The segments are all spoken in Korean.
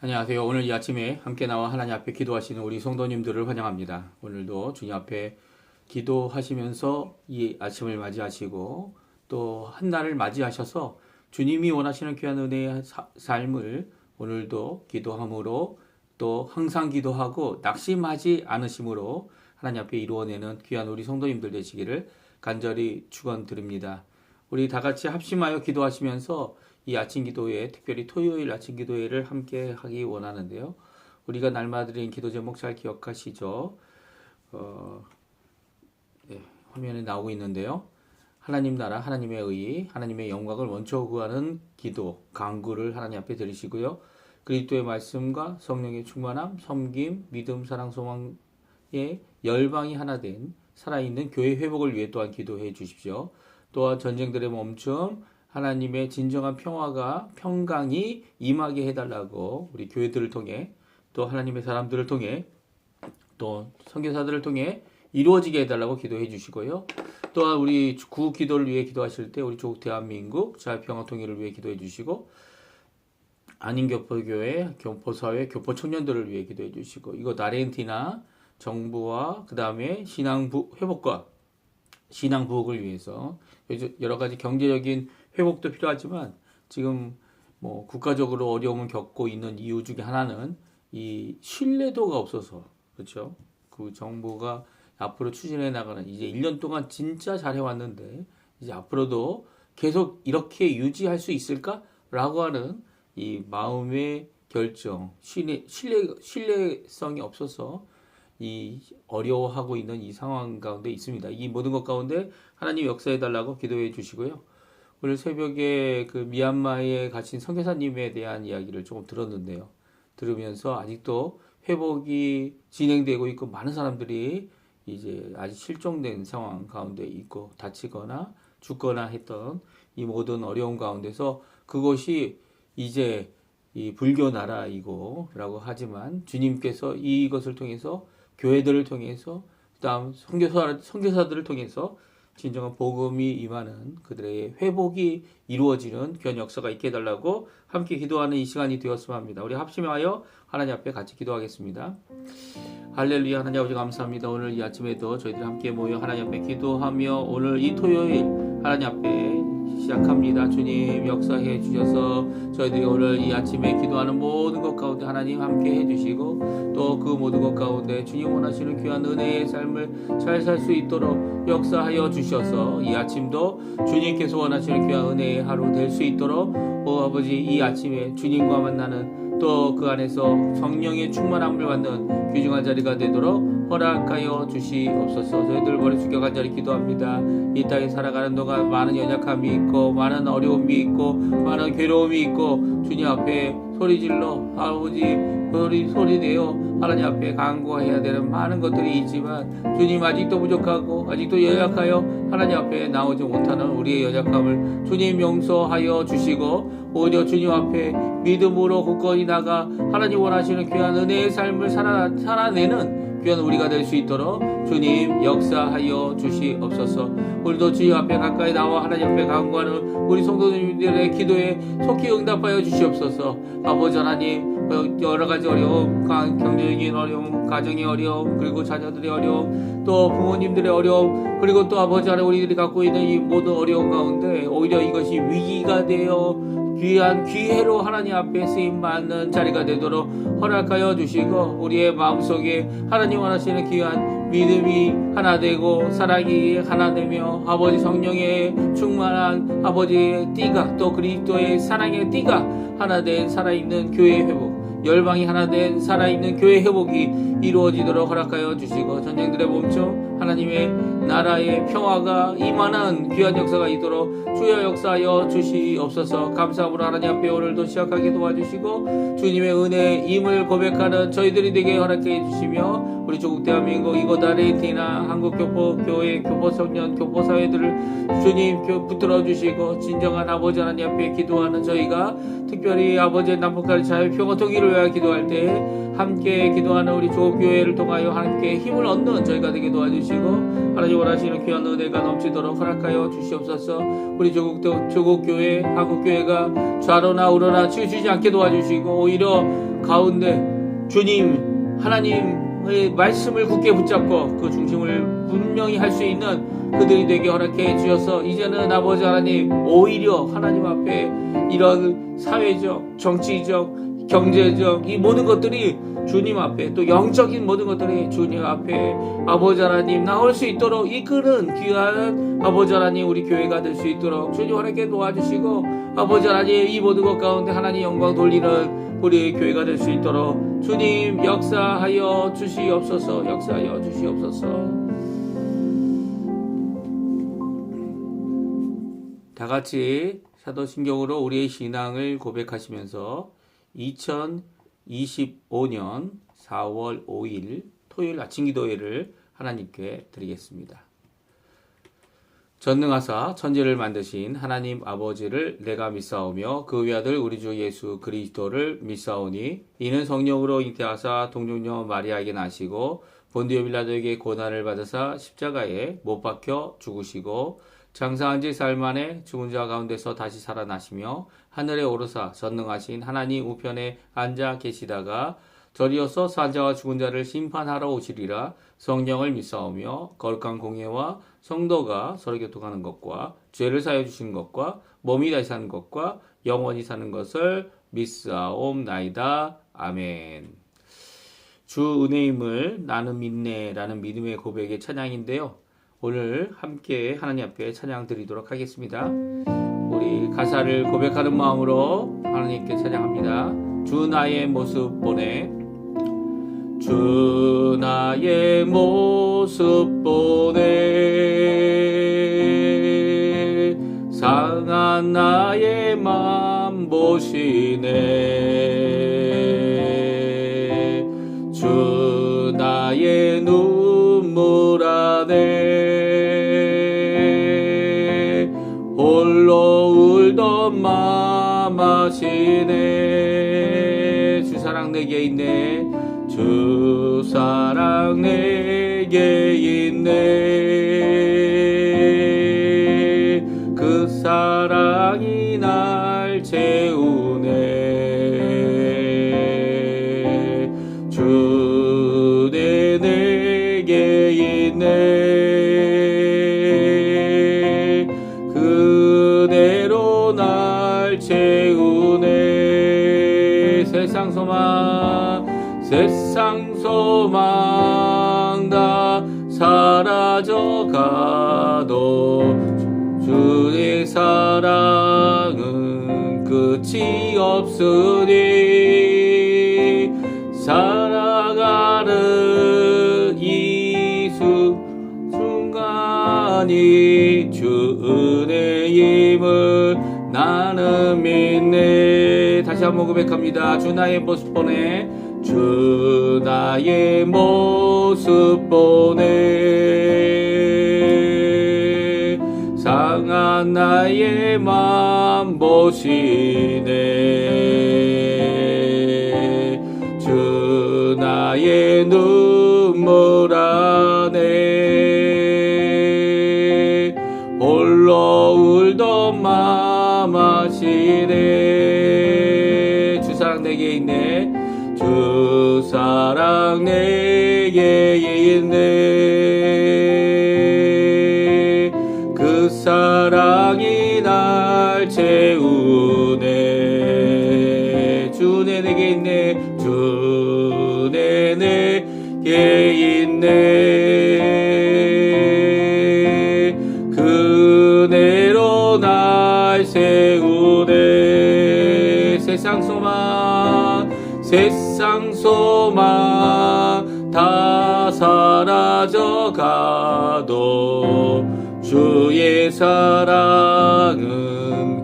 안녕하세요. 오늘 이 아침에 함께 나와 하나님 앞에 기도하시는 우리 성도님들을 환영합니다. 오늘도 주님 앞에 기도하시면서 이 아침을 맞이하시고 또 한 날을 맞이하셔서 주님이 원하시는 귀한 은혜의 삶을 오늘도 기도함으로 또 항상 기도하고 낙심하지 않으심으로 하나님 앞에 이루어내는 귀한 우리 성도님들 되시기를 간절히 축원드립니다. 우리 다 같이 합심하여 기도하시면서 이 아침 기도회, 특별히 토요일 아침 기도회를 함께 하기 원하는데요. 우리가 날마다 드린 기도 제목 잘 기억하시죠? 네, 화면에 나오고 있는데요. 하나님 나라, 하나님의 의, 하나님의 영광을 원초 구하는 기도, 간구를 하나님 앞에 드리시고요. 그리스도의 말씀과 성령의 충만함, 섬김, 믿음, 사랑, 소망의 열방이 하나 된 살아있는 교회 회복을 위해 또한 기도해 주십시오. 또한 전쟁들의 멈춤, 하나님의 진정한 평강이 임하게 해달라고 우리 교회들을 통해 또 하나님의 사람들을 통해 또 선교사들을 통해 이루어지게 해달라고 기도해 주시고요. 또한 우리 구 기도를 위해 기도하실 때 우리 조국 대한민국 자유평화 통일을 위해 기도해 주시고 안인교포교회, 교포사회, 교포청년들을 위해 기도해 주시고 이곳 아르헨티나 정부와 그 다음에 회복과 신앙 부흥을 위해서 여러 가지 경제적인 회복도 필요하지만 지금 뭐 국가적으로 어려움을 겪고 있는 이유 중에 하나는 이 신뢰도가 없어서 그렇죠. 그 정부가 앞으로 추진해 나가는 이제 1년 동안 진짜 잘해왔는데 이제 앞으로도 계속 이렇게 유지할 수 있을까라고 하는 이 마음의 결정, 신뢰성이 없어서 이 어려워하고 있는 이 상황 가운데 있습니다. 이 모든 것 가운데 하나님 역사해 달라고 기도해 주시고요. 오늘 새벽에 그 미얀마에 갇힌 선교사님에 대한 이야기를 조금 들었는데요. 들으면서 아직도 회복이 진행되고 있고 많은 사람들이 이제 아직 실종된 상황 가운데 있고 다치거나 죽거나 했던 이 모든 어려움 가운데서 그것이 이제 이 불교 나라이고 라고 하지만 주님께서 이것을 통해서 교회들을 통해서 그다음 선교사들을 통해서 진정한 복음이 임하는 그들의 회복이 이루어지는 귀한 역사가 있게 해달라고 함께 기도하는 이 시간이 되었으면 합니다. 우리 합심하여 하나님 앞에 같이 기도하겠습니다. 할렐루야. 하나님 아버지 감사합니다. 오늘 이 아침에도 저희들이 함께 모여 하나님 앞에 기도하며 오늘 이 토요일 하나님 앞에 시작합니다. 주님 역사해 주셔서 저희들이 오늘 이 아침에 기도하는 모든 것 가운데 하나님 함께 해주시고 또 그 모든 것 가운데 주님 원하시는 귀한 은혜의 삶을 잘 살 수 있도록 역사하여 주셔서 이 아침도 주님께서 원하시는 귀한 은혜의 하루 될 수 있도록 아버지 이 아침에 주님과 만나는 또 그 안에서 성령의 충만함을 받는 귀중한 자리가 되도록 허락하여 주시옵소서. 저희들 머리 숙여 간절히 기도합니다. 이 땅에 살아가는 동안 많은 연약함이 있고 많은 어려움이 있고 많은 괴로움이 있고 주님 앞에 소리질러 아버지 소리내어 하나님 앞에 간구해야 되는 많은 것들이 있지만 주님 아직도 부족하고 아직도 연약하여 하나님 앞에 나오지 못하는 우리의 연약함을 주님 용서하여 주시고 오히려 주님 앞에 믿음으로 굳건히 나가 하나님 원하시는 귀한 은혜의 삶을 살아내는 귀한 우리가 될 수 있도록 주님 역사하여 주시옵소서. 오늘도 주님 앞에 가까이 나와 하나님 앞에 간구하는 우리 성도님들의 기도에 속히 응답하여 주시옵소서. 아버지 하나님 여러 가지 어려움, 경제적인 어려움, 가정의 어려움, 그리고 자녀들의 어려움, 또 부모님들의 어려움, 그리고 또 아버지 하나님 우리들이 갖고 있는 이 모든 어려움 가운데 오히려 이것이 위기가 되어 귀한 기회로 하나님 앞에 쓰임받는 자리가 되도록 허락하여 주시고 우리의 마음속에 하나님 원하시는 귀한 믿음이 하나 되고 사랑이 하나 되며 아버지 성령의 충만한 아버지의 띠가 또 그리스도의 사랑의 띠가 하나 된 살아있는 교회 회복 열방이 하나 된 살아있는 교회 회복이 이루어지도록 허락하여 주시고 전쟁들의 멈춤 하나님의 나라의 평화가 임하는 귀한 역사가 있도록 주여 역사하여 주시옵소서. 감사함으로 하나님 앞에 오늘도 시작하게 도와주시고 주님의 은혜의 임을 고백하는 저희들이 되게 허락해 주시며 우리 조국 대한민국 이곳 아르헨티나 한국교포교회 교포청년 교포사회들을 주님 붙들어 주시고 진정한 아버지 하나님 앞에 기도하는 저희가 특별히 아버지의 남북한의 자유평화 통일을 위하여 기도할 때 함께 기도하는 우리 조국교회를 통하여 함께 힘을 얻는 저희가 되게 도와주시고 하나님 원하시는 귀한 은혜가 넘치도록 허락하여 주시옵소서. 우리 조국교회, 한국교회가 좌로나 우로나 치우치지 않게 도와주시고 오히려 가운데 주님 하나님의 말씀을 굳게 붙잡고 그 중심을 분명히 할 수 있는 그들이 되게 허락해 주셔서 이제는 아버지 하나님 오히려 하나님 앞에 이런 사회적, 정치적, 경제적 이 모든 것들이 주님 앞에 또 영적인 모든 것들이 주님 앞에 아버지 하나님 나올 수 있도록 이끄는 귀한 아버지 하나님 우리 교회가 될 수 있도록 주님 허락해 도와주시고 아버지 하나님 이 모든 것 가운데 하나님 영광 돌리는 우리 교회가 될 수 있도록 주님 역사하여 주시옵소서. 역사하여 주시옵소서. 다 같이 사도신경으로 우리의 신앙을 고백하시면서 2025년 4월 5일 토요일 아침 기도회를 하나님께 드리겠습니다. 전능하사 천지를 만드신 하나님 아버지를 내가 믿사오며 그 외아들 우리 주 예수 그리스도를 믿사오니 이는 성령으로 잉태하사 동정녀 마리아에게 나시고 본디오 빌라도에게 고난을 받으사 십자가에 못 박혀 죽으시고 장사한 지 사흘 만에 죽은 자 가운데서 다시 살아나시며 하늘에 오르사 전능하신 하나님 우편에 앉아 계시다가 저리어서 산자와 죽은 자를 심판하러 오시리라. 성령을 믿사오며 거룩한 공예와 성도가 서로 교통하는 것과 죄를 사하여 주시는 것과 몸이 다시 사는 것과 영원히 사는 것을 믿사옵나이다. 아멘. 주 은혜임을 나는 믿네라는 믿음의 고백의 찬양인데요. 오늘 함께 하나님 앞에 찬양 드리도록 하겠습니다. 우리 가사를 고백하는 마음으로 하나님께 찬양합니다. 주 나의 모습 보내 주 나의 모습 보내 상한 나의 맘 보시네 주 나의 눈물 안에 홀로 울던 맘 아시네 주 사랑 내게 있네 주 사랑 내게 있네 그 사랑이 날 채우네 주 내게 있네 그대로 날 채우네 세상 소망 다 사라져가도 주의 사랑은 끝이 없으니 살아가는 이 순간이 주 은혜임을 나는 믿네 다시 한번 고백합니다. 주 나의 모습 보내 주 나의 모습 보내 상한 나의 맘 보시네 주 나의 눈물 안에 홀로 울던 맘 아시네 주 사랑 내게 있네 주 사랑 내게 있네 그 사랑이 날 채우네 주 내게 있네 주 내게 있네 그대로 날 세우네 세상 소망 다 사라져가도 주의 사랑은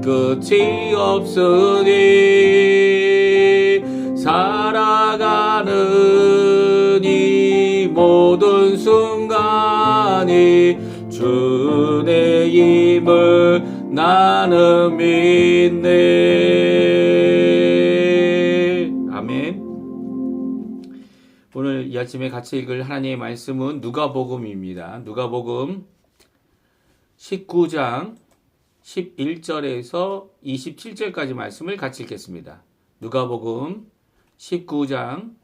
끝이 없으니 살아가는 이 모든 순간이 주 내 힘을 나는 믿네. 아멘. 오늘 이 아침에 같이 읽을 하나님의 말씀은 누가복음입니다. 누가복음 19장 11절에서 27절까지 말씀을 같이 읽겠습니다. 누가복음 19장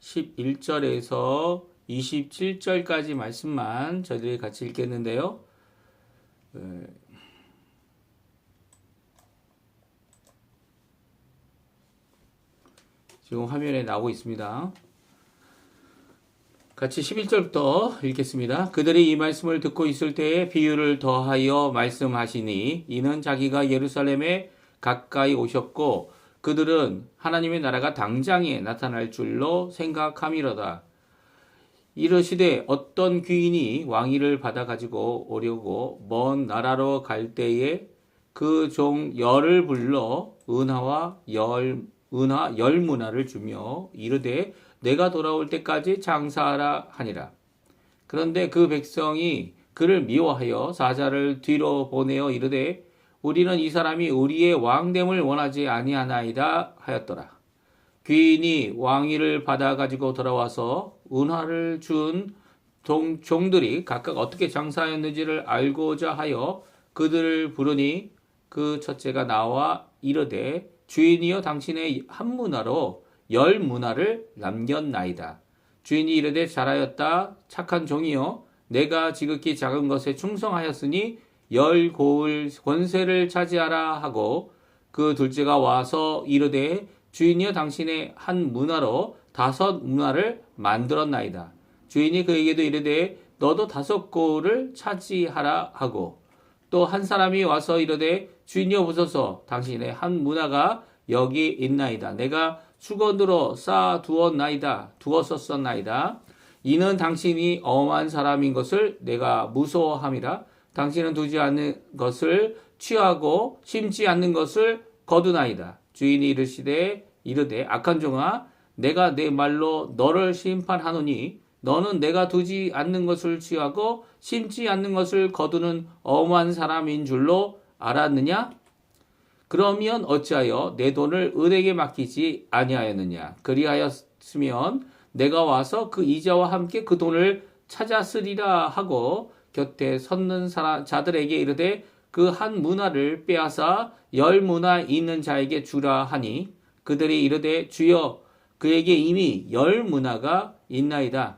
11절에서 27절까지 말씀만 저희들이 같이 읽겠는데요. 지금 화면에 나오고 있습니다. 같이 11절부터 읽겠습니다. 그들이 이 말씀을 듣고 있을 때에 비유를 더하여 말씀하시니 이는 자기가 예루살렘에 가까이 오셨고 그들은 하나님의 나라가 당장에 나타날 줄로 생각함이로다. 이르시되 어떤 귀인이 왕위를 받아 가지고 오려고 먼 나라로 갈 때에 그 종 열을 불러 은하 열 문화를 주며 이르되 내가 돌아올 때까지 장사하라 하니라. 그런데 그 백성이 그를 미워하여 사자를 뒤로 보내어 이르되 우리는 이 사람이 우리의 왕됨을 원하지 아니하나이다 하였더라. 귀인이 왕위를 받아 가지고 돌아와서 은화를 준 종들이 각각 어떻게 장사하였는지를 알고자 하여 그들을 부르니 그 첫째가 나와 이르되 주인이여 당신의 한 문화로 열 문화를 남겼나이다. 주인이 이르되 잘하였다 착한 종이여 내가 지극히 작은 것에 충성하였으니 열 고을 권세를 차지하라 하고 그 둘째가 와서 이르되 주인이여 당신의 한 문화로 5 문화를 만들었나이다. 주인이 그에게도 이르되 너도 5 고을을 차지하라 하고 또 한 사람이 와서 이르되 주인이여 보소서 당신의 한 문화가 여기 있나이다. 내가 수건으로 쌓아 두었었나이다. 이는 당신이 엄한 사람인 것을 내가 무서워함이라. 당신은 두지 않는 것을 취하고 심지 않는 것을 거두나이다. 주인이 이르되 악한 종아 내가 내 말로 너를 심판하노니 너는 내가 두지 않는 것을 취하고 심지 않는 것을 거두는 엄한 사람인 줄로 알았느냐? 그러면 어찌하여 내 돈을 은에게 맡기지 아니하였느냐? 그리하였으면 내가 와서 그 이자와 함께 그 돈을 찾았으리라 하고 곁에 섰는 자들에게 이르되 그 한 문화를 빼앗아 10 문화 있는 자에게 주라 하니 그들이 이르되 주여 그에게 이미 10 문화가 있나이다.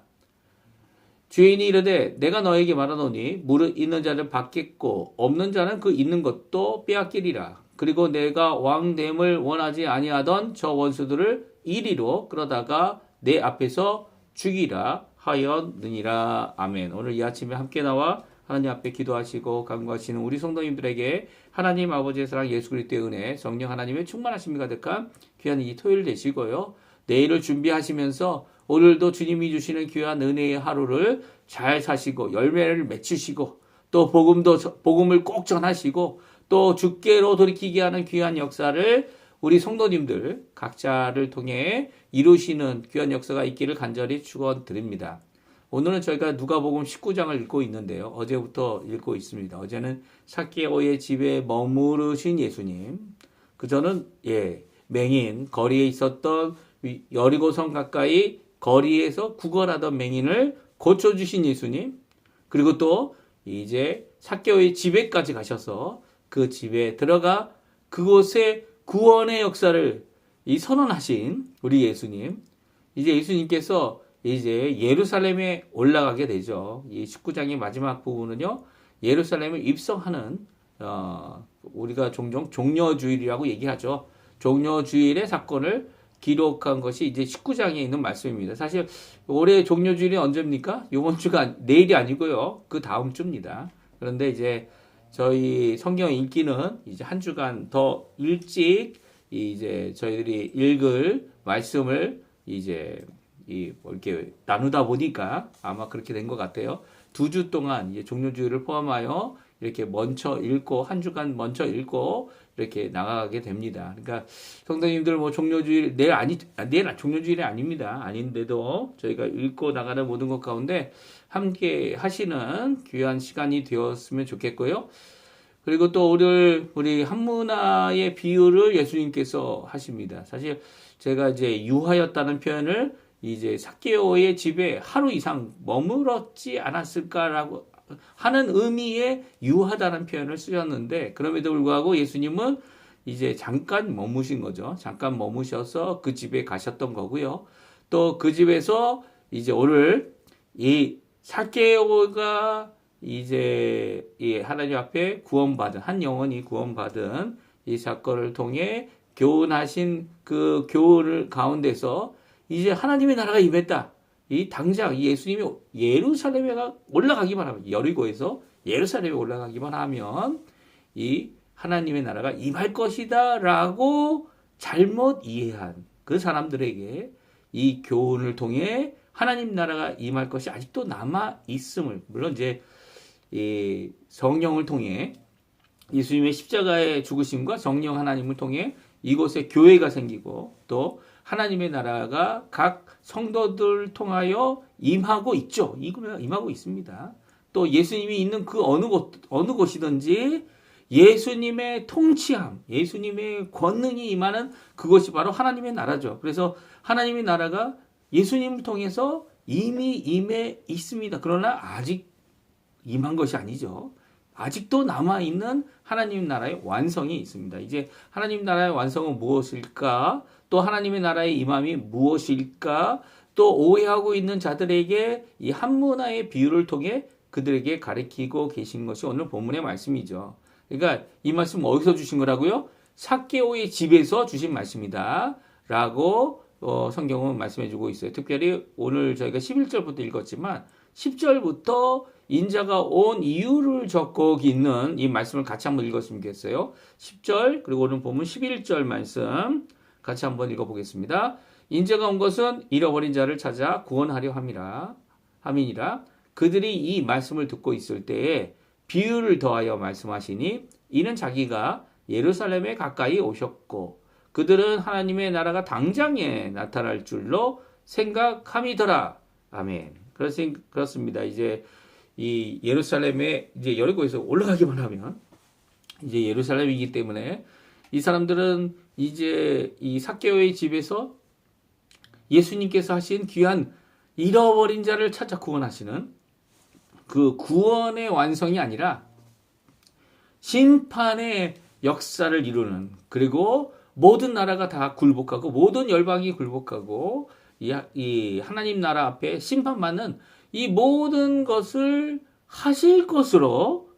주인이 이르되 내가 너에게 말하노니 무릇 있는 자는 받겠고 없는 자는 그 있는 것도 빼앗기리라. 그리고 내가 왕됨을 원하지 아니하던 저 원수들을 이리로 끌어다가 내 앞에서 죽이라 하였느니라. 아멘. 오늘 이 아침에 함께 나와 하나님 앞에 기도하시고 간구하시는 우리 성도님들에게 하나님 아버지의 사랑 예수 그리스도의 은혜 성령 하나님의 충만하심이 가득한 귀한 이 토요일 되시고요. 내일을 준비하시면서 오늘도 주님이 주시는 귀한 은혜의 하루를 잘 사시고 열매를 맺히시고 또 복음을 꼭 전하시고 또 주께로 돌이키게 하는 귀한 역사를 우리 성도님들 각자를 통해 이루시는 귀한 역사가 있기를 간절히 축원드립니다. 오늘은 저희가 누가복음 19장을 읽고 있는데요. 어제부터 읽고 있습니다. 어제는 삭개오의 집에 머무르신 예수님. 그저는 맹인 거리에 있었던 여리고성 가까이 거리에서 구걸하던 맹인을 고쳐주신 예수님. 그리고 또 이제 삭개오의 집에까지 가셔서 그 집에 들어가 그곳에 구원의 역사를 선언하신 우리 예수님. 이제 예수님께서 이제 예루살렘에 올라가게 되죠. 이 19장의 마지막 부분은요. 예루살렘을 입성하는 우리가 종종 종려주일이라고 얘기하죠. 종려주일의 사건을 기록한 것이 이제 19장에 있는 말씀입니다. 사실 올해 종려주일이 언제입니까? 이번 주가 내일이 아니고요. 그 다음 주입니다. 그런데 이제 저희 성경 읽기는 이제 한 주간 더 일찍 이제 저희들이 읽을 말씀을 이제 이렇게 나누다 보니까 아마 그렇게 된 것 같아요. 2주 동안 이제 종려주일을 포함하여 이렇게 먼저 읽고 한 주간 먼저 읽고 이렇게 나가게 됩니다. 그러니까 성도님들 뭐 종려주일 내일 종려주일이 아닙니다. 아닌데도 저희가 읽고 나가는 모든 것 가운데 함께 하시는 귀한 시간이 되었으면 좋겠고요. 그리고 또 우리 한문화의 비유를 예수님께서 하십니다. 사실 제가 이제 유하였다는 표현을 이제 삭개오의 집에 하루 이상 머물렀지 않았을까라고 하는 의미에 유하다는 표현을 쓰셨는데, 그럼에도 불구하고 예수님은 이제 잠깐 머무신 거죠. 잠깐 머무셔서 그 집에 가셨던 거고요. 또 그 집에서 이제 오늘 이 삭개오가 이제 이 하나님 앞에 구원받은, 한 영혼이 구원받은 이 사건을 통해 교훈하신 그 교훈을 가운데서 이제 하나님의 나라가 임했다. 이 당장 예수님이 예루살렘에 올라가기만 하면, 여리고에서 예루살렘에 올라가기만 하면 이 하나님의 나라가 임할 것이다 라고 잘못 이해한 그 사람들에게 이 교훈을 통해 하나님 나라가 임할 것이 아직도 남아 있음을, 물론 이제 이 성령을 통해 예수님의 십자가의 죽으심과 성령 하나님을 통해 이곳에 교회가 생기고 또 하나님의 나라가 각 성도들 통하여 임하고 있죠. 임하고 있습니다. 또 예수님이 있는 그 어느 곳이든지 예수님의 통치함, 예수님의 권능이 임하는 그것이 바로 하나님의 나라죠. 그래서 하나님의 나라가 예수님을 통해서 이미 임해 있습니다. 그러나 아직 임한 것이 아니죠. 아직도 남아있는 하나님 나라의 완성이 있습니다. 이제 하나님 나라의 완성은 무엇일까? 또 하나님의 나라의 임함이 무엇일까? 또 오해하고 있는 자들에게 이 한문화의 비유를 통해 그들에게 가르치고 계신 것이 오늘 본문의 말씀이죠. 그러니까 이 말씀 어디서 주신 거라고요? 삭개오의 집에서 주신 말씀이다 라고 성경은 말씀해 주고 있어요. 특별히 오늘 저희가 11절부터 읽었지만 10절부터 인자가 온 이유를 적고 있는 이 말씀을 같이 한번 읽었으면 좋겠어요. 10절 그리고 오늘 보면 11절 말씀 같이 한번 읽어보겠습니다. 인자가 온 것은 잃어버린 자를 찾아 구원하려 함이니라. 그들이 이 말씀을 듣고 있을 때에 비유를 더하여 말씀하시니 이는 자기가 예루살렘에 가까이 오셨고 그들은 하나님의 나라가 당장에 나타날 줄로 생각함이더라. 아멘. 그렇습니다. 이제 이 예루살렘에 이제 여리고에서 올라가기만 하면 이제 예루살렘이기 때문에 이 사람들은 이제 이 삭개오의 집에서 예수님께서 하신 귀한 잃어버린 자를 찾아 구원하시는 그 구원의 완성이 아니라 심판의 역사를 이루는, 그리고 모든 나라가 다 굴복하고 모든 열방이 굴복하고 이 하나님 나라 앞에 심판받는 이 모든 것을 하실 것으로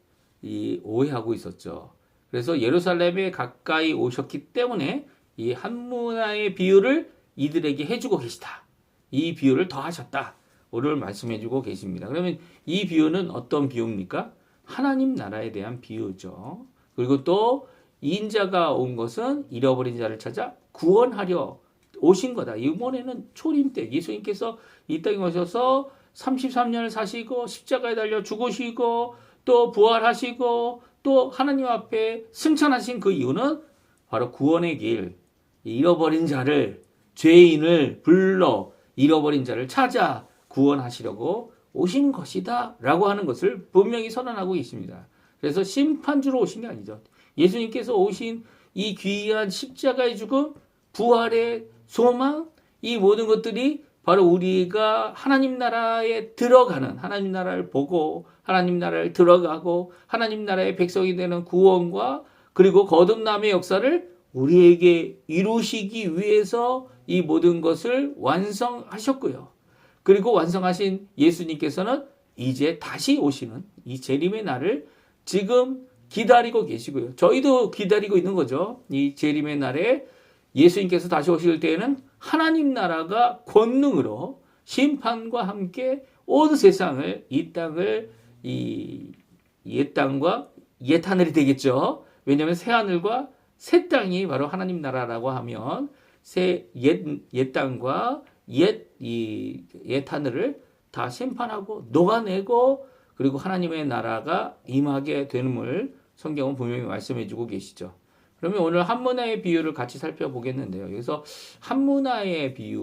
오해하고 있었죠. 그래서 예루살렘에 가까이 오셨기 때문에 이 한문화의 비유를 이들에게 해주고 계시다. 이 비유를 더하셨다. 오늘 말씀해주고 계십니다. 그러면 이 비유는 어떤 비유입니까? 하나님 나라에 대한 비유죠. 그리고 또 인자가 온 것은 잃어버린 자를 찾아 구원하려 오신 거다. 이번에는 초림 때 예수님께서 이 땅에 오셔서 33년을 사시고 십자가에 달려 죽으시고 또 부활하시고 또 하나님 앞에 승천하신 그 이유는 바로 구원의 길, 잃어버린 자를, 죄인을 불러 잃어버린 자를 찾아 구원하시려고 오신 것이다 라고 하는 것을 분명히 선언하고 있습니다. 그래서 심판주로 오신 게 아니죠. 예수님께서 오신 이 귀한 십자가의 죽음, 부활의 소망, 이 모든 것들이 바로 우리가 하나님 나라에 들어가는, 하나님 나라를 보고 하나님 나라를 들어가고 하나님 나라의 백성이 되는 구원과 그리고 거듭남의 역사를 우리에게 이루시기 위해서 이 모든 것을 완성하셨고요. 그리고 완성하신 예수님께서는 이제 다시 오시는 이 재림의 날을 지금 기다리고 계시고요. 저희도 기다리고 있는 거죠. 이 재림의 날에 예수님께서 다시 오실 때에는 하나님 나라가 권능으로 심판과 함께 온 세상을, 이 땅을, 이 옛 땅과 옛 하늘이 되겠죠. 왜냐하면 새 하늘과 새 땅이 바로 하나님 나라라고 하면 옛 땅과 옛 하늘을 다 심판하고 녹아내고 그리고 하나님의 나라가 임하게 되는을 성경은 분명히 말씀해 주고 계시죠. 그러면 오늘 한문화의 비유를 같이 살펴보겠는데요. 여기서 한문화의 비유,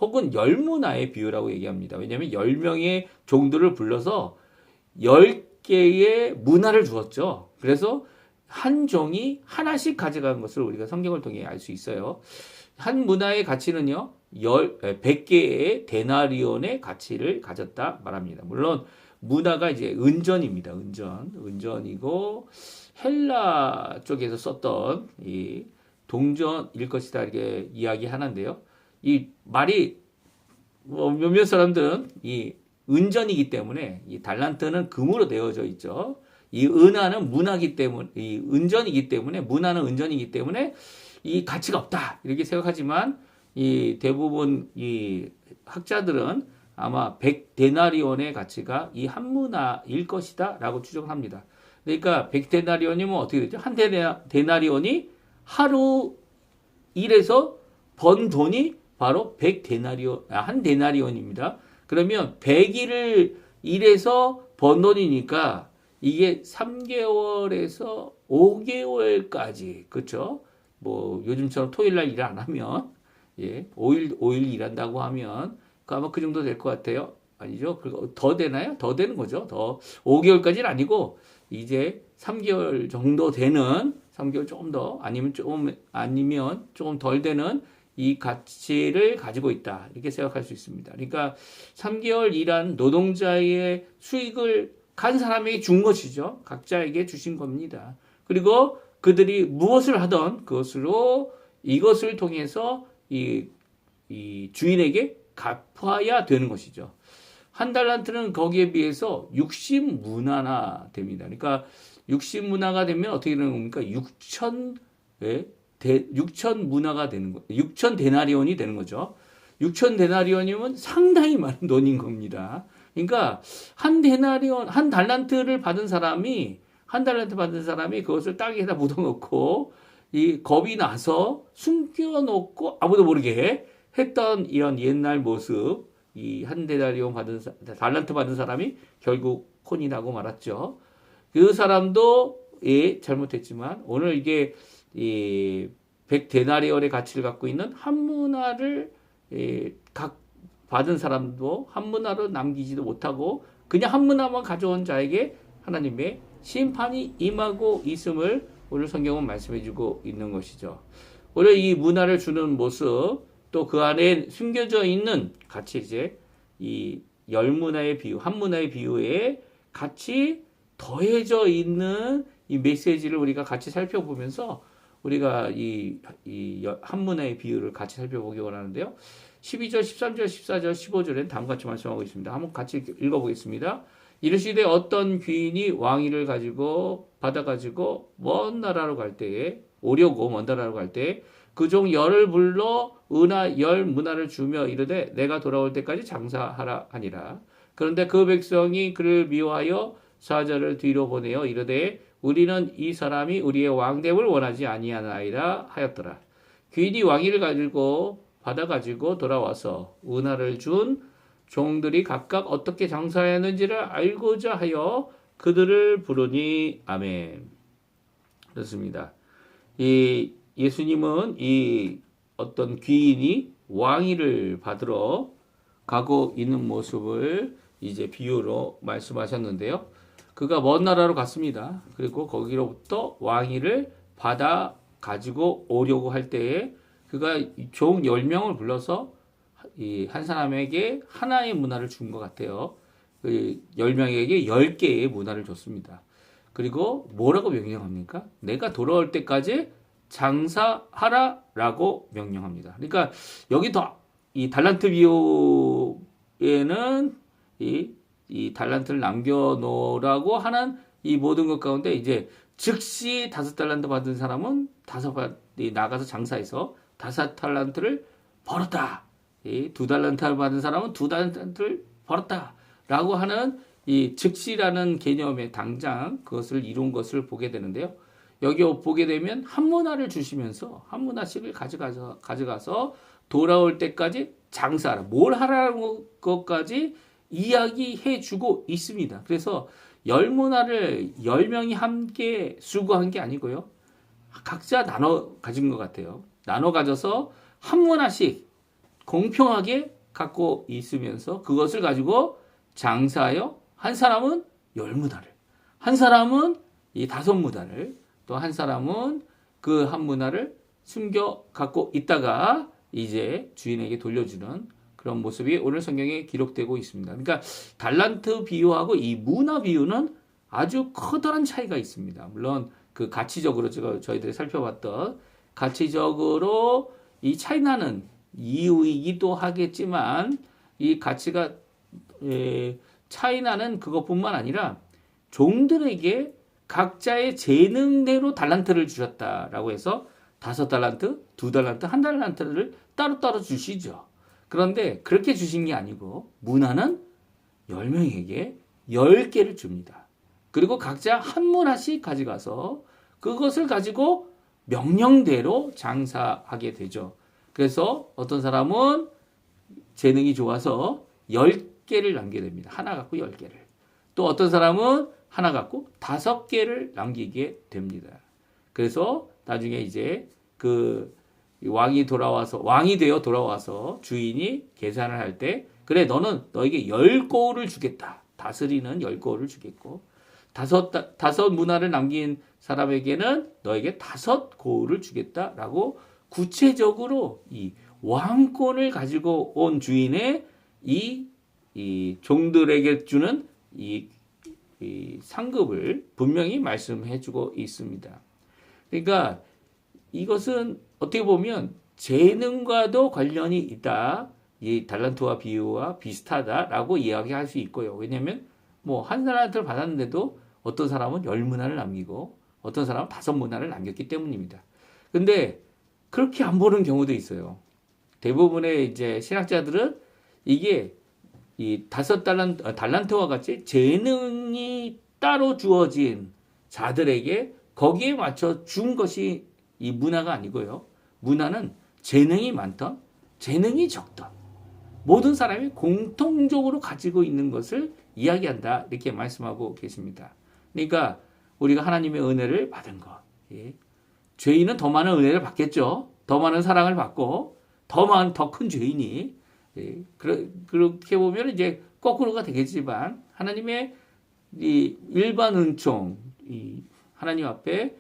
혹은 열문화의 비유라고 얘기합니다. 왜냐하면 10명의 종들을 불러서 10개의 문화를 주었죠. 그래서 한 종이 하나씩 가져간 것을 우리가 성경을 통해 알 수 있어요. 한 문화의 가치는요, 100개의 데나리온의 가치를 가졌다 말합니다. 물론 문화가 이제 은전입니다. 은전이고 헬라 쪽에서 썼던 이 동전일 것이다 이렇게 이야기하는데요. 이 말이 몇몇 사람들은 이 은전이기 때문에 이 달란트는 금으로 되어져 있죠. 이 은화는 문화기 때문에 이 은전이기 때문에 문화는 은전이기 때문에 이 가치가 없다 이렇게 생각하지만 이 대부분 이 학자들은 아마 100데나리온의 가치가 이 한 문화일 것이다라고 추정을 합니다. 그러니까 100데나리온이면 어떻게 되죠? 한 데나리온이 하루 일해서 번 돈이 바로 100데나리온, 한 데나리온입니다. 그러면 100일을 일해서 번 돈이니까 이게 3개월에서 5개월까지, 그쵸? 뭐, 요즘처럼 토요일 날 일 안 하면, 예, 5일 일한다고 하면, 아마 그 정도 될 것 같아요. 아니죠? 더 되나요? 더 되는 거죠. 더, 5개월까지는 아니고, 이제 3개월 정도 되는, 3개월 조금 더, 아니면 조금 덜 되는 이 가치를 가지고 있다. 이렇게 생각할 수 있습니다. 그러니까 3개월 일한 노동자의 수익을 간 사람에게 준 것이죠. 각자에게 주신 겁니다. 그리고 그들이 무엇을 하던 그것으로 이것을 통해서 이 주인에게 갚아야 되는 것이죠. 한 달란트는 거기에 비해서 60문화나 됩니다. 그러니까 60문화가 되면 어떻게 되는 겁니까? 6천 문화가 되는 거, 6천 데나리온이 되는 거죠. 6천 데나리온이면 상당히 많은 돈인 겁니다. 그러니까 한 달란트를 받은 사람이 그것을 땅에다 묻어놓고 이 겁이 나서 숨겨놓고 아무도 모르게 했던 이런 옛날 모습, 이 한 달란트 받은 사람이 결국 혼이 나고 말았죠. 그 사람도 잘못했지만 오늘 이게 이 100데나리온의 가치를 갖고 있는 한 문화를 각 받은 사람도 한 문화로 남기지도 못하고 그냥 한 문화만 가져온 자에게 하나님의 심판이 임하고 있음을 오늘 성경은 말씀해주고 있는 것이죠. 오늘 이 문화를 주는 모습 또 그 안에 숨겨져 있는 같이 이제 이 열 문화의 비유, 한 문화의 비유에 같이 더해져 있는 이 메시지를 우리가 같이 살펴보면서 우리가 이 한 문화의 비유를 같이 살펴보기 원하는데요. 12절, 13절, 14절, 15절엔 다음과 같이 말씀하고 있습니다. 한번 같이 읽어보겠습니다. 이르시되 어떤 귀인이 왕위를 받아가지고 먼 나라로 갈 때에 오려고 먼 나라로 갈 때에 그 종 열을 불러 은하 열 문화를 주며 이르되 내가 돌아올 때까지 장사하라 하니라. 그런데 그 백성이 그를 미워하여 사자를 뒤로 보내어 이르되 우리는 이 사람이 우리의 왕됨을 원하지 아니하나이다 하였더라. 귀인이 왕위를 받아가지고 돌아와서 은하를 준 종들이 각각 어떻게 장사하였는지를 알고자 하여 그들을 부르니 아멘. 그렇습니다. 이 예수님은 이 어떤 귀인이 왕위를 받으러 가고 있는 모습을 이제 비유로 말씀하셨는데요. 그가 먼 나라로 갔습니다. 그리고 거기로부터 왕위를 받아 가지고 오려고 할 때에 그가 종 10명을 불러서 이 한 사람에게 하나의 문화를 준 것 같아요. 그 10명에게 10개의 문화를 줬습니다. 그리고 뭐라고 명령합니까? 내가 돌아올 때까지 장사하라라고 명령합니다. 그러니까 여기 이 달란트 비유에는 이 달란트를 남겨놓으라고 하는 이 모든 것 가운데 이제 즉시 5달란트 받은 사람은 나가서 장사해서 5달란트를 벌었다. 이 2달란트를 받은 사람은 2달란트를 벌었다라고 하는 이 즉시라는 개념의 당장 그것을 이룬 것을 보게 되는데요. 여기 보게 되면 한 문화를 주시면서 한 문화씩을 가져가서 돌아올 때까지 장사하라. 뭘 하라는 것까지 이야기해 주고 있습니다. 그래서 10문화를 10명이 함께 수거한 게 아니고요. 각자 나눠 가진 것 같아요. 나눠 가져서 한 문화씩 공평하게 갖고 있으면서 그것을 가지고 장사하여 한 사람은 10문화를, 한 사람은 이 5문화를 또 한 사람은 그 한 문화를 숨겨 갖고 있다가 이제 주인에게 돌려주는 그런 모습이 오늘 성경에 기록되고 있습니다. 그러니까 달란트 비유하고 이 문화 비유는 아주 커다란 차이가 있습니다. 물론 그 가치적으로 저희들이 살펴봤던 가치적으로 이 차이나는 이유이기도 하겠지만 이 가치가 차이나는 그것뿐만 아니라 종들에게 각자의 재능대로 달란트를 주셨다라고 해서 5달란트, 2달란트, 1달란트를 따로따로 주시죠. 그런데 그렇게 주신 게 아니고 문화는 10명에게 10개를 줍니다. 그리고 각자 한 문화씩 가져가서 그것을 가지고 명령대로 장사하게 되죠. 그래서 어떤 사람은 재능이 좋아서 10개를 남게 됩니다. 하나 갖고 10개를. 또 어떤 사람은 하나 갖고 5개를 남기게 됩니다. 그래서 나중에 이제 그 왕이 되어 돌아와서 주인이 계산을 할 때, 그래, 너는 너에게 10고울을 주겠다. 다스리는 10고울을 주겠고, 다섯 문화를 남긴 사람에게는 너에게 5고울을 주겠다라고 구체적으로 이 왕권을 가지고 온 주인의 이 종들에게 주는 이 상급을 분명히 말씀해 주고 있습니다. 그러니까 이것은 어떻게 보면 재능과도 관련이 있다. 이 달란트와 비유와 비슷하다라고 이야기할 수 있고요. 왜냐하면 뭐 한 달란트를 받았는데도 어떤 사람은 10문화를 남기고 어떤 사람은 5문화를 남겼기 때문입니다. 근데 그렇게 안 보는 경우도 있어요. 대부분의 이제 신학자들은 이게 이 5달란트와 같이 재능이 따로 주어진 자들에게 거기에 맞춰 준 것이 이 문화가 아니고요. 문화는 재능이 많던, 재능이 적던 모든 사람이 공통적으로 가지고 있는 것을 이야기한다. 이렇게 말씀하고 계십니다. 그러니까 우리가 하나님의 은혜를 받은 것. 예. 죄인은 더 많은 은혜를 받겠죠. 더 많은 사랑을 받고 더 큰 죄인이 예. 그렇게 보면 이제 거꾸로가 되겠지만 하나님의 이 일반 은총, 이 하나님 앞에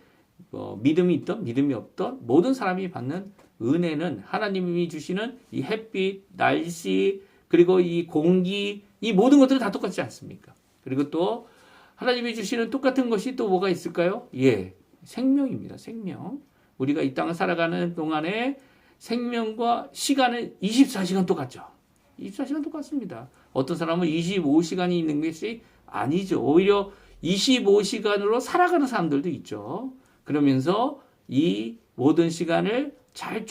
믿음이 있던 믿음이 없던 모든 사람이 받는 은혜는 하나님이 주시는 이 햇빛, 날씨, 그리고 이 공기, 이 모든 것들은 다 똑같지 않습니까? 그리고 또 하나님이 주시는 똑같은 것이 또 뭐가 있을까요? 예, 생명입니다. 생명. 우리가 이 땅을 살아가는 동안에 생명과 시간은 24시간 똑같죠. 24시간 똑같습니다. 어떤 사람은 25시간이 있는 것이 아니죠. 오히려 25시간으로 살아가는 사람들도 있죠. 그러면서 이 모든 시간을 잘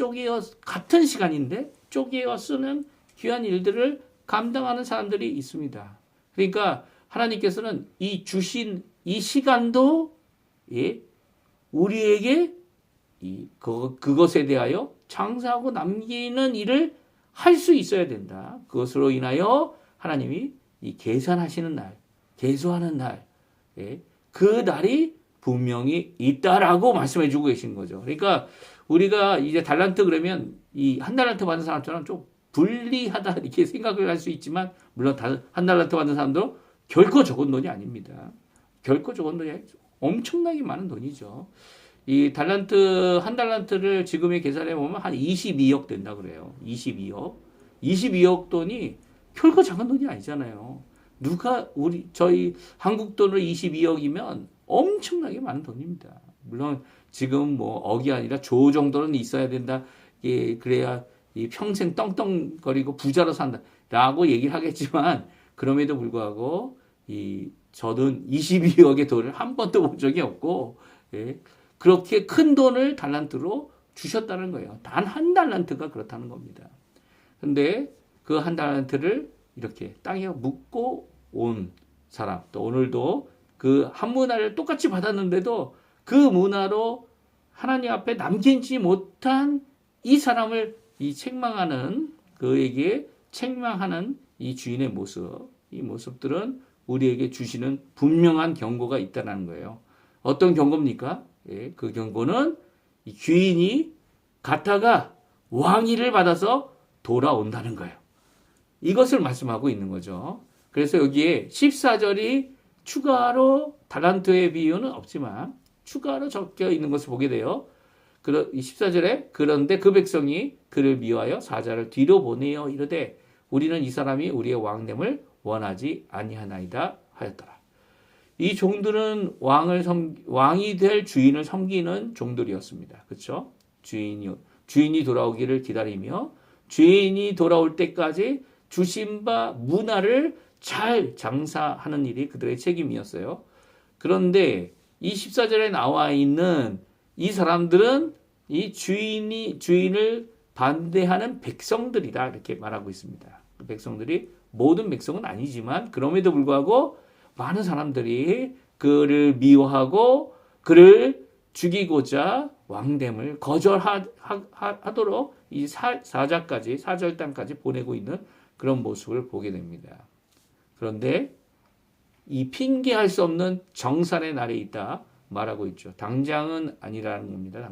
같은 시간인데 쪼개어 쓰는 귀한 일들을 감당하는 사람들이 있습니다. 그러니까 하나님께서는 이 주신 이 시간도 예, 우리에게 그것에 대하여 장사하고 남기는 일을 할 수 있어야 된다. 그것으로 인하여 하나님이 이 계산하시는 날, 계수하는 날, 예, 그 날이 분명히 있다라고 말씀해 주고 계신 거죠. 그러니까 우리가 이제 달란트 그러면 이 한 달란트 받은 사람처럼 좀 불리하다 이렇게 생각을 할 수 있지만 물론 한 달란트 받은 사람도 결코 적은 돈이 아닙니다. 결코 적은 돈이 아니죠. 엄청나게 많은 돈이죠. 이 한 달란트를 지금의 계산해 보면 한 22억 된다 그래요. 22억 돈이 결코 작은 돈이 아니잖아요. 저희 한국 돈으로 22억이면 엄청나게 많은 돈입니다. 물론 지금 뭐 억이 아니라 조 정도는 있어야 된다. 예, 그래야 평생 떵떵거리고 부자로 산다라고 얘기를 하겠지만 그럼에도 불구하고 저는 22억의 돈을 한 번도 본 적이 없고 예, 그렇게 큰 돈을 달란트로 주셨다는 거예요. 단 한 달란트가 그렇다는 겁니다. 근데 그 한 달란트를 이렇게 땅에 묻고 온 사람, 또 오늘도 그 한 문화를 똑같이 받았는데도 그 문화로 하나님 앞에 남기지 못한 이 사람을 책망하는 그에게 책망하는 이 주인의 모습, 이 모습들은 우리에게 주시는 분명한 경고가 있다는 거예요. 어떤 경고입니까? 예, 그 경고는 귀인이 갔다가 왕위를 받아서 돌아온다는 거예요. 이것을 말씀하고 있는 거죠. 그래서 여기에 14절이 추가로 달란트의 비유는 없지만 추가로 적혀 있는 것을 보게 돼요. 14절에 그런데 그 백성이 그를 미워하여 사자를 뒤로 보내어 이르되 우리는 이 사람이 우리의 왕됨을 원하지 아니하나이다 하였더라. 이 종들은 왕이 될 주인을 섬기는 종들이었습니다. 그렇죠? 주인이 돌아오기를 기다리며 주인이 돌아올 때까지 주신 바 문화를 잘 장사하는 일이 그들의 책임이었어요. 그런데 이 14절에 나와 있는 이 사람들은 이 주인을 반대하는 백성들이다 이렇게 말하고 있습니다. 백성들이 모든 백성은 아니지만 그럼에도 불구하고 많은 사람들이 그를 미워하고 그를 죽이고자 왕됨을 거절하도록 이 사절단까지 보내고 있는 그런 모습을 보게 됩니다. 그런데 이 핑계할 수 없는 정산의 날이 있다 말하고 있죠. 당장은 아니라는 겁니다.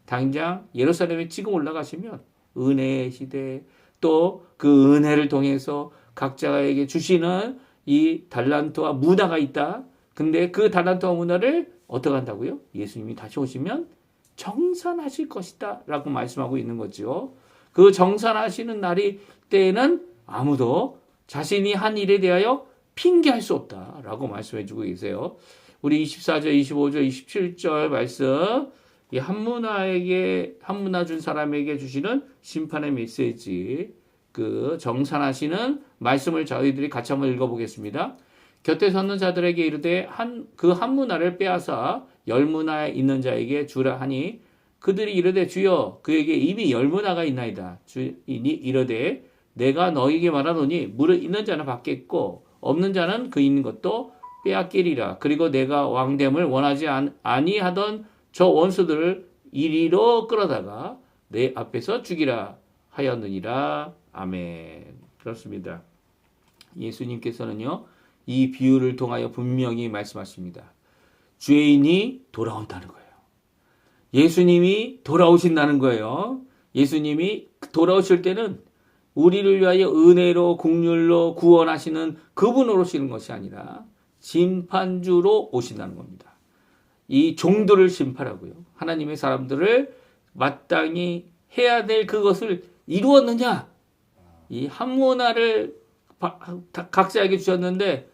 당장 예루살렘에 지금 올라가시면 은혜의 시대 또 그 은혜를 통해서 각자에게 주시는 이 달란트와 문화가 있다. 근데 그 달란트와 문화를 어떻게 한다고요? 예수님이 다시 오시면 정산하실 것이다 라고 말씀하고 있는 거죠. 그 정산하시는 날이 때에는 아무도 자신이 한 일에 대하여 핑계할 수 없다 라고 말씀해 주고 계세요. 우리 24절, 25절, 27절 말씀 이 한문화 준 사람에게 주시는 심판의 메시지 그 정산하시는 말씀을 저희들이 같이 한번 읽어보겠습니다. 곁에 섰는 자들에게 이르되 그 한문화를 빼앗아 열문화에 있는 자에게 주라 하니 그들이 이르되 주여 그에게 이미 열문화가 있나이다. 주인이 이르되 내가 너희에게 말하노니 무릇 있는 자는 받겠고 없는 자는 그 있는 것도 빼앗기리라. 그리고 내가 왕됨을 원하지 아니하던 저 원수들을 이리로 끌어다가 내 앞에서 죽이라 하였느니라. 아멘. 그렇습니다. 예수님께서는요, 이 비유를 통하여 분명히 말씀하십니다. 죄인이 돌아온다는 거예요. 예수님이 돌아오신다는 거예요. 예수님이 돌아오실 때는 우리를 위하여 은혜로 국률로 구원하시는 그분으로 오시는 것이 아니라 심판주로 오신다는 겁니다. 이 종들을 심판하고요. 하나님의 사람들을 마땅히 해야 될 그것을 이루었느냐? 이 한문화를 각자에게 주셨는데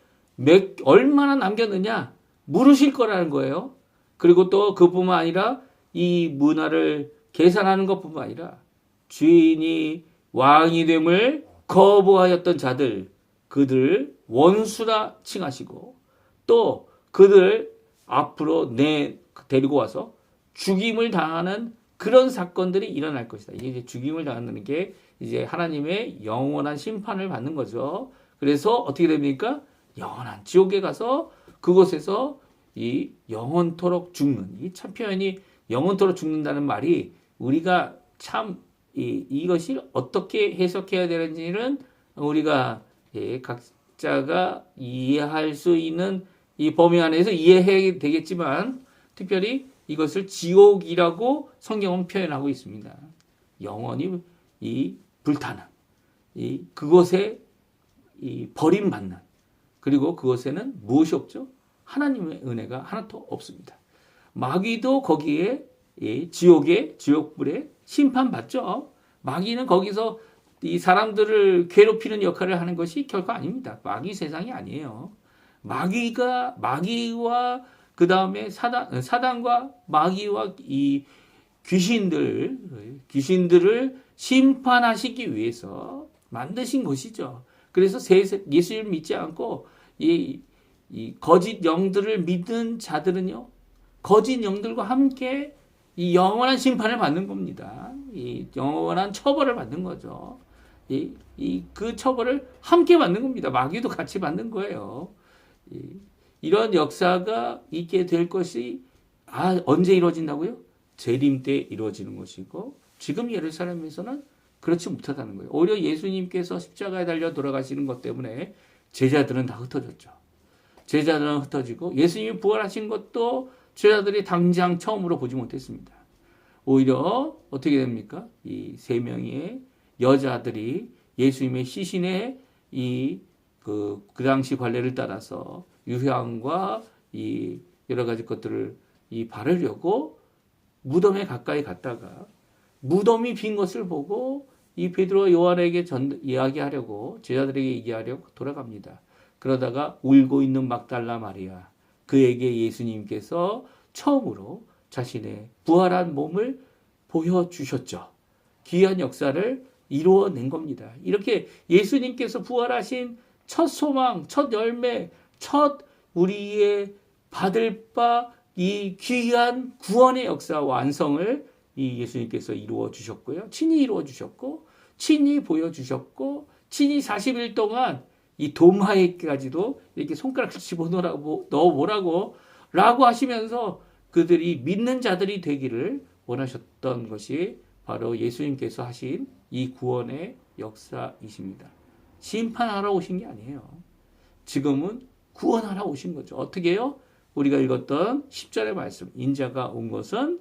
얼마나 남겼느냐? 물으실 거라는 거예요. 그리고 또 그뿐만 아니라 이 문화를 계산하는 것뿐만 아니라 주인이 왕이 됨을 거부하였던 자들, 그들 원수라 칭하시고 또 그들 앞으로 데리고 와서 죽임을 당하는 그런 사건들이 일어날 것이다. 이게 죽임을 당하는 게 이제 하나님의 영원한 심판을 받는 거죠. 그래서 어떻게 됩니까? 영원한 지옥에 가서 그곳에서 이 영원토록 죽는, 이 참 표현이 영원토록 죽는다는 말이 우리가 참 이것이 어떻게 해석해야 되는지는 우리가 각자가 이해할 수 있는 이 범위 안에서 이해해야 되겠지만 특별히 이것을 지옥이라고 성경은 표현하고 있습니다. 영원히 이 불타는 그곳에 버림받는 그리고 그곳에는 무엇이 없죠? 하나님의 은혜가 하나도 없습니다. 마귀도 거기에 지옥의 지옥불에 심판받죠. 마귀는 거기서 이 사람들을 괴롭히는 역할을 하는 것이 결코 아닙니다. 마귀 세상이 아니에요. 마귀와 그 다음에 사단과 마귀와 이 귀신들을 심판하시기 위해서 만드신 것이죠. 그래서 예수를 믿지 않고 이 거짓 영들을 믿는 자들은요, 거짓 영들과 함께 이 영원한 심판을 받는 겁니다. 이 영원한 처벌을 받는 거죠. 그 처벌을 함께 받는 겁니다. 마귀도 같이 받는 거예요. 이런 역사가 있게 될 것이 언제 이루어진다고요? 재림 때 이루어지는 것이고 지금 예루살렘에서는 그렇지 못하다는 거예요. 오히려 예수님께서 십자가에 달려 돌아가시는 것 때문에 제자들은 다 흩어졌죠. 제자들은 흩어지고 예수님이 부활하신 것도 제자들이 당장 처음으로 보지 못했습니다. 오히려 어떻게 됩니까? 이 세 명의 여자들이 예수님의 시신에 그 당시 관례를 따라서 유향과 이 여러 가지 것들을 이 바르려고 무덤에 가까이 갔다가 무덤이 빈 것을 보고 이 베드로와 요한에게 이야기하려고 제자들에게 얘기하려고 돌아갑니다. 그러다가 울고 있는 막달라 마리아, 그에게 예수님께서 처음으로 자신의 부활한 몸을 보여주셨죠. 귀한 역사를 이루어낸 겁니다. 이렇게 예수님께서 부활하신 첫 소망, 첫 열매, 첫 우리의 받을 바 이 귀한 구원의 역사 완성을 이 예수님께서 이루어 주셨고요. 친히 이루어 주셨고, 친히 보여주셨고, 친히 40일 동안 이 도마에까지도 이렇게 손가락을 집어넣으라고, 넣어보라고, 라고 하시면서 그들이 믿는 자들이 되기를 원하셨던 것이 바로 예수님께서 하신 이 구원의 역사이십니다. 심판하러 오신 게 아니에요. 지금은 구원하러 오신 거죠. 어떻게 해요? 우리가 읽었던 10절의 말씀, 인자가 온 것은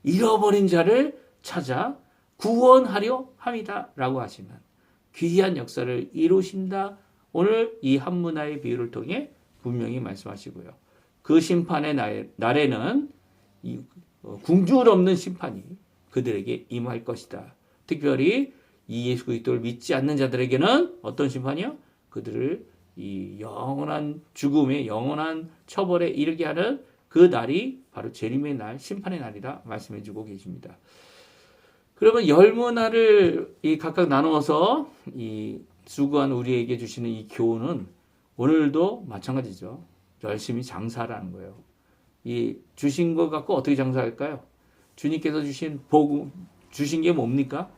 잃어버린 자를 찾아 구원하려 함이다 라고 하시는 귀한 역사를 이루신다. 오늘 이 한문화의 비유를 통해 분명히 말씀하시고요. 그 심판의 날에는 이 궁줄 없는 심판이 그들에게 임할 것이다. 특별히 이 예수 그리스도를 믿지 않는 자들에게는 어떤 심판이요? 그들을 이 영원한 죽음의 영원한 처벌에 이르게 하는 그 날이 바로 재림의 날, 심판의 날이라 말씀해 주고 계십니다. 그러면 열 문화를 각각 나누어서 이 수고한 우리에게 주시는 이 교훈은 오늘도 마찬가지죠. 열심히 장사라는 거예요. 이 주신 것 갖고 어떻게 장사할까요? 주님께서 주신 복음, 주신 게 뭡니까?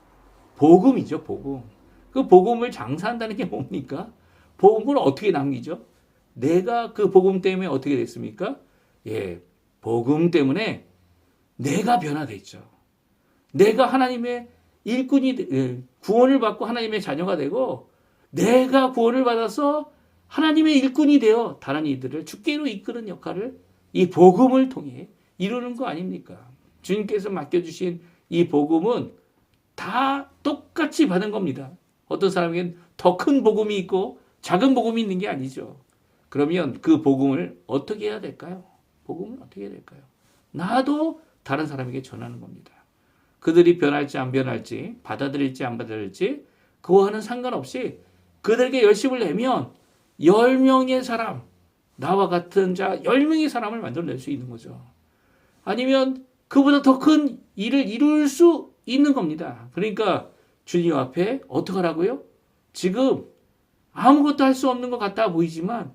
복음이죠, 복음. 그 복음을 장사한다는 게 뭡니까? 복음을 어떻게 남기죠? 내가 그 복음 때문에 어떻게 됐습니까? 예, 복음 때문에 내가 변화됐죠. 내가 하나님의 일꾼이, 구원을 받고 하나님의 자녀가 되고, 내가 구원을 받아서 하나님의 일꾼이 되어 다른 이들을 주께로 이끄는 역할을 이 복음을 통해 이루는 거 아닙니까? 주님께서 맡겨주신 이 복음은 다 똑같이 받은 겁니다. 어떤 사람에겐 더 큰 복음이 있고 작은 복음이 있는 게 아니죠. 그러면 그 복음을 어떻게 해야 될까요? 복음을 어떻게 해야 될까요? 나도 다른 사람에게 전하는 겁니다. 그들이 변할지 안 변할지, 받아들일지 안 받아들일지 그거와는 상관없이 그들에게 열심을 내면 10명의 사람, 나와 같은 자 10명의 사람을 만들어낼 수 있는 거죠. 아니면 그보다 더 큰 일을 이룰 수 있는 겁니다. 그러니까 주님 앞에 어떻게 하라고요? 지금 아무것도 할 수 없는 것 같아 보이지만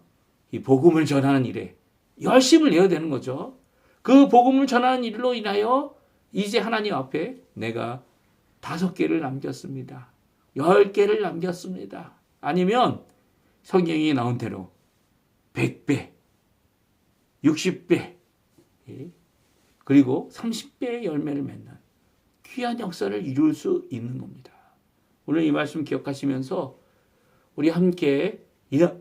이 복음을 전하는 일에 열심을 내야 되는 거죠. 그 복음을 전하는 일로 인하여 이제 하나님 앞에 내가 5개를 남겼습니다. 10개를 남겼습니다. 아니면 성경에 나온 대로 100배, 60배, 그리고 30배의 열매를 맺는 귀한 역사를 이룰 수 있는 겁니다. 오늘 이 말씀 기억하시면서 우리 함께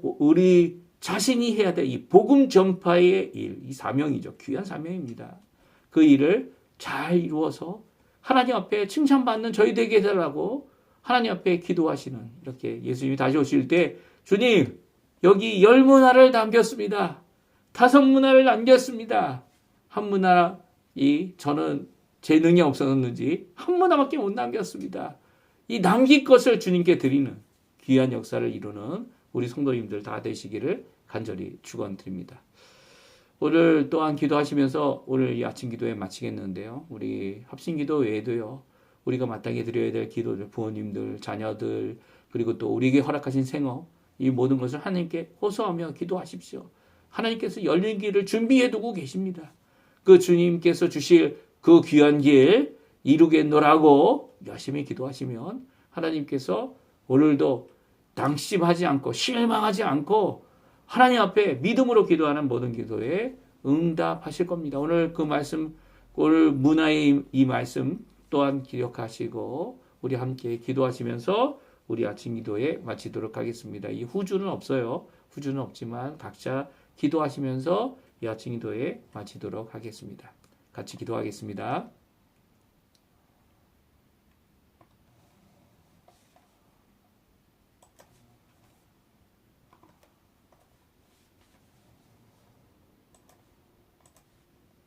우리 자신이 해야 될 이 복음 전파의 일, 이 사명이죠. 귀한 사명입니다. 그 일을 잘 이루어서 하나님 앞에 칭찬받는 저희 되게 해달라고 하나님 앞에 기도하시는, 이렇게 예수님이 다시 오실 때 주님 여기 10문화를 남겼습니다. 5문화를 남겼습니다. 한 문화 저는 제 능력이 없었는지 한 문화밖에 못 남겼습니다. 이 남길 것을 주님께 드리는 귀한 역사를 이루는 우리 성도님들 다 되시기를 간절히 축원드립니다. 오늘 또한 기도하시면서 오늘 이 아침 기도에 마치겠는데요. 우리 합심기도 외에도요. 우리가 마땅히 드려야 될 기도들, 부모님들, 자녀들, 그리고 또 우리에게 허락하신 생업, 이 모든 것을 하나님께 호소하며 기도하십시오. 하나님께서 열린 길을 준비해 두고 계십니다. 그 주님께서 주실 그 귀한 길 이루겠노라고 열심히 기도하시면 하나님께서 오늘도 낙심하지 않고 실망하지 않고 하나님 앞에 믿음으로 기도하는 모든 기도에 응답하실 겁니다. 오늘 그 말씀, 오늘 문화의 이 말씀 또한 기억하시고 우리 함께 기도하시면서 우리 아침 기도에 마치도록 하겠습니다. 이 후주는 없어요. 후주는 없지만 각자 기도하시면서 이 아침 기도에 마치도록 하겠습니다. 같이 기도하겠습니다.